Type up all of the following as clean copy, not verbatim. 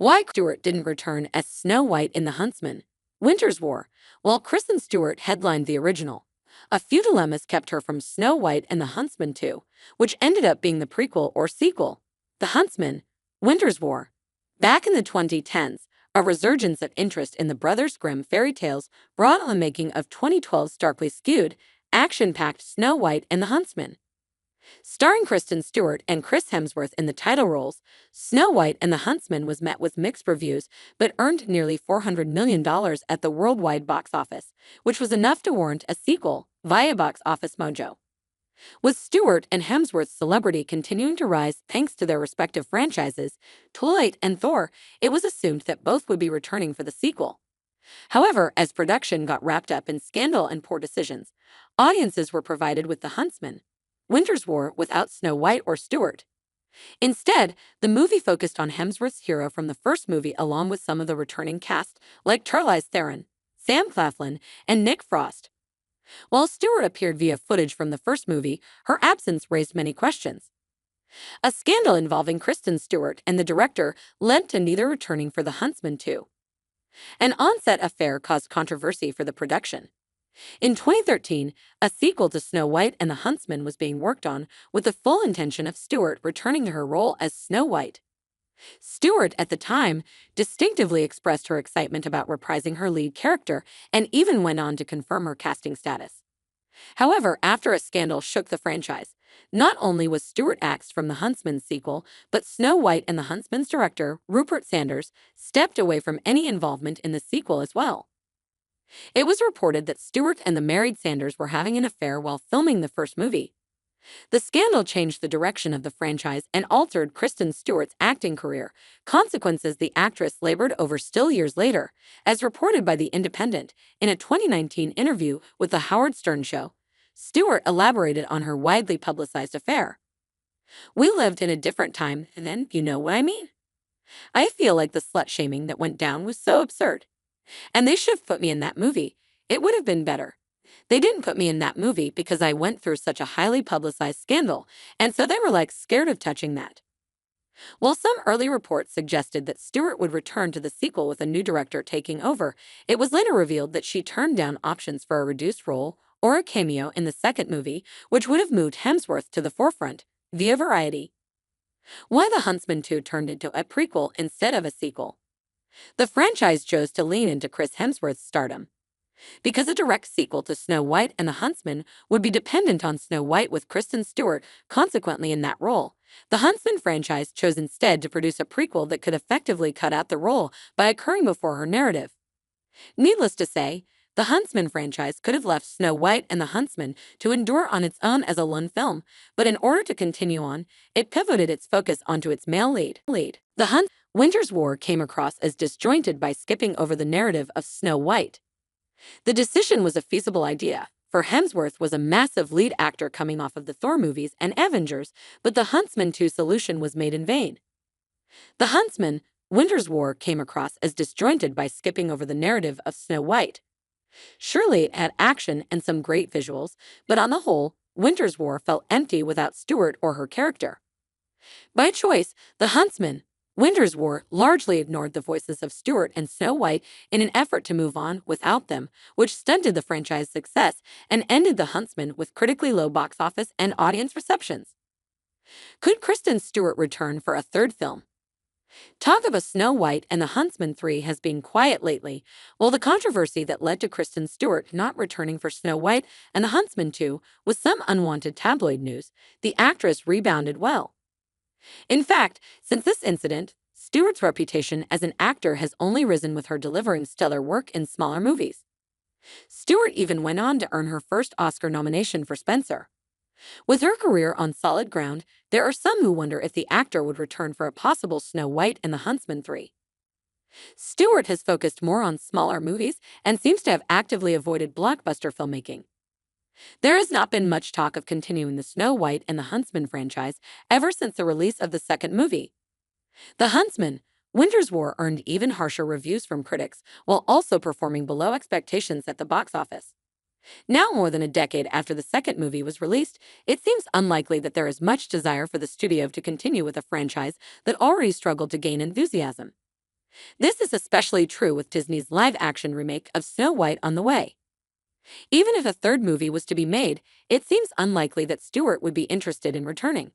Why Stewart didn't return as Snow White in The Huntsman, Winter's War, while Kristen Stewart headlined the original. A few dilemmas kept her from Snow White and The Huntsman 2, which ended up being the prequel or sequel. The Huntsman, Winter's War. Back in the 2010s, a resurgence of interest in the Brothers Grimm fairy tales brought on the making of 2012's starkly skewed, action-packed Snow White and the Huntsman. Starring Kristen Stewart and Chris Hemsworth in the title roles, Snow White and the Huntsman was met with mixed reviews but earned nearly $400 million at the worldwide box office, which was enough to warrant a sequel via Box Office Mojo. With Stewart and Hemsworth's celebrity continuing to rise thanks to their respective franchises, Twilight and Thor, it was assumed that both would be returning for the sequel. However, as production got wrapped up in scandal and poor decisions, audiences were provided with The Huntsman, Winter's War without Snow White or Stewart. Instead, the movie focused on Hemsworth's hero from the first movie along with some of the returning cast like Charlize Theron, Sam Claflin, and Nick Frost. While Stewart appeared via footage from the first movie, her absence raised many questions. A scandal involving Kristen Stewart and the director led to neither returning for The Huntsman 2. An onset affair caused controversy for the production. In 2013, a sequel to Snow White and the Huntsman was being worked on with the full intention of Stewart returning to her role as Snow White. Stewart, at the time, distinctively expressed her excitement about reprising her lead character and even went on to confirm her casting status. However, after a scandal shook the franchise, not only was Stewart axed from the Huntsman sequel, but Snow White and the Huntsman's director, Rupert Sanders, stepped away from any involvement in the sequel as well. It was reported that Stewart and the married Sanders were having an affair while filming the first movie. The scandal changed the direction of the franchise and altered Kristen Stewart's acting career, consequences the actress labored over still years later, as reported by The Independent. In a 2019 interview with The Howard Stern Show, Stewart elaborated on her widely publicized affair. "We lived in a different time then, you know what I mean? I feel like the slut-shaming that went down was so absurd. And they should have put me in that movie. It would have been better. They didn't put me in that movie because I went through such a highly publicized scandal, and so they were like scared of touching that." While some early reports suggested that Stewart would return to the sequel with a new director taking over, it was later revealed that she turned down options for a reduced role or a cameo in the second movie, which would have moved Hemsworth to the forefront, via Variety. Why The Huntsman 2 turned into a prequel instead of a sequel? The franchise chose to lean into Chris Hemsworth's stardom. Because a direct sequel to Snow White and the Huntsman would be dependent on Snow White with Kristen Stewart consequently in that role, the Huntsman franchise chose instead to produce a prequel that could effectively cut out the role by occurring before her narrative. Needless to say, the Huntsman franchise could have left Snow White and the Huntsman to endure on its own as a lone film, but in order to continue on, it pivoted its focus onto its male lead. The Winter's War came across as disjointed by skipping over the narrative of Snow White. The decision was a feasible idea, for Hemsworth was a massive lead actor coming off of the Thor movies and Avengers, but the Huntsman 2 solution was made in vain. The Huntsman, Winter's War came across as disjointed by skipping over the narrative of Snow White. Surely it had action and some great visuals, but on the whole, Winter's War felt empty without Stewart or her character. By choice, The Huntsman, Winter's War largely ignored the voices of Stewart and Snow White in an effort to move on without them, which stunted the franchise's success and ended The Huntsman with critically low box office and audience receptions. Could Kristen Stewart return for a third film? Talk of a Snow White and the Huntsman 3 has been quiet lately, while the controversy that led to Kristen Stewart not returning for Snow White and the Huntsman 2 was some unwanted tabloid news. The actress rebounded well. In fact, since this incident, Stewart's reputation as an actor has only risen with her delivering stellar work in smaller movies. Stewart even went on to earn her first Oscar nomination for Spencer. With her career on solid ground, there are some who wonder if the actor would return for a possible Snow White and the Huntsman 3. Stewart has focused more on smaller movies and seems to have actively avoided blockbuster filmmaking. There has not been much talk of continuing the Snow White and the Huntsman franchise ever since the release of the second movie. The Huntsman, Winter's War earned even harsher reviews from critics, while also performing below expectations at the box office. Now, more than a decade after the second movie was released, it seems unlikely that there is much desire for the studio to continue with a franchise that already struggled to gain enthusiasm. This is especially true with Disney's live-action remake of Snow White on the way. Even if a third movie was to be made, it seems unlikely that Stewart would be interested in returning.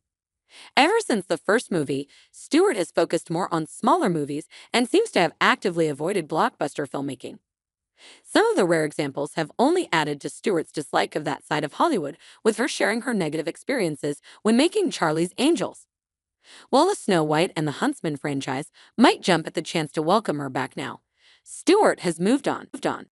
Ever since the first movie, Stewart has focused more on smaller movies and seems to have actively avoided blockbuster filmmaking. Some of the rare examples have only added to Stewart's dislike of that side of Hollywood, with her sharing her negative experiences when making Charlie's Angels. While the Snow White and the Huntsman franchise might jump at the chance to welcome her back now, Stewart has moved on.